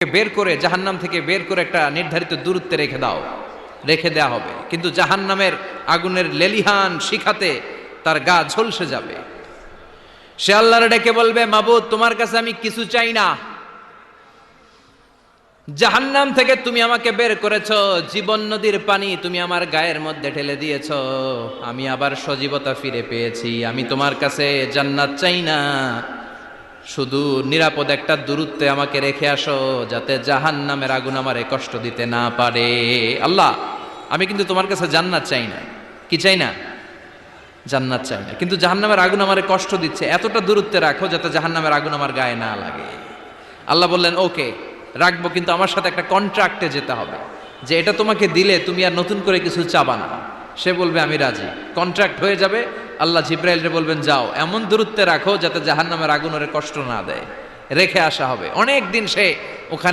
বের করে জাহান্নাম থেকে বের করে একটা নির্ধারিত দূরত্বে রেখে দাও, রেখে দেয়া হবে। কিন্তু জাহান্নামের আগুনের লেলিহান শিখাতে তার গা ঝলসে যাবে। সে আল্লাহর ডেকে বলবে, মাবুদ তোমার কাছে আমি কিছু চাই না, জাহান্নাম থেকে তুমি আমাকে বের করেছো, জীবন নদীর পানি তুমি আমার গায়ের মধ্যে ঢেলে দিয়েছো, আমি আবার সজীবতা ফিরে পেয়েছি। আমি তোমার কাছে জান্নাত চাই না, শুধু নিরাপদ একটা দূরত্বে আমাকে রেখে আসো, যাতে জাহান্নামের আগুন আমারে কষ্ট দিতে না পারে। আল্লাহ, আমি কিন্তু তোমার কাছে জান্নাত চাই না। কি চাই না? জান্নাত চাই না, কিন্তু জাহান্নামের আগুন আমারে কষ্ট দিচ্ছে, এতটা দূরত্বে রাখো যাতে জাহান্নামের আগুন আমার গায়ে না লাগে। আল্লাহ বললেন, ওকে রাখবো, কিন্তু আমার সাথে একটা কন্ট্রাক্টে যেতে হবে, যে এটা তোমাকে দিলে তুমি আর নতুন করে কিছু চাবা না। সে বলবে আমি রাজি, কন্ট্রাক্ট হয়ে যাবে। আল্লাহ জিব্রাইলকে বলবেন, যাও এমন দূরত্বে রাখো যাতে জাহান্নামের আগুন ওরে কষ্ট না দেয়। রেখে আসা হবে। অনেক দিন সে ওখানে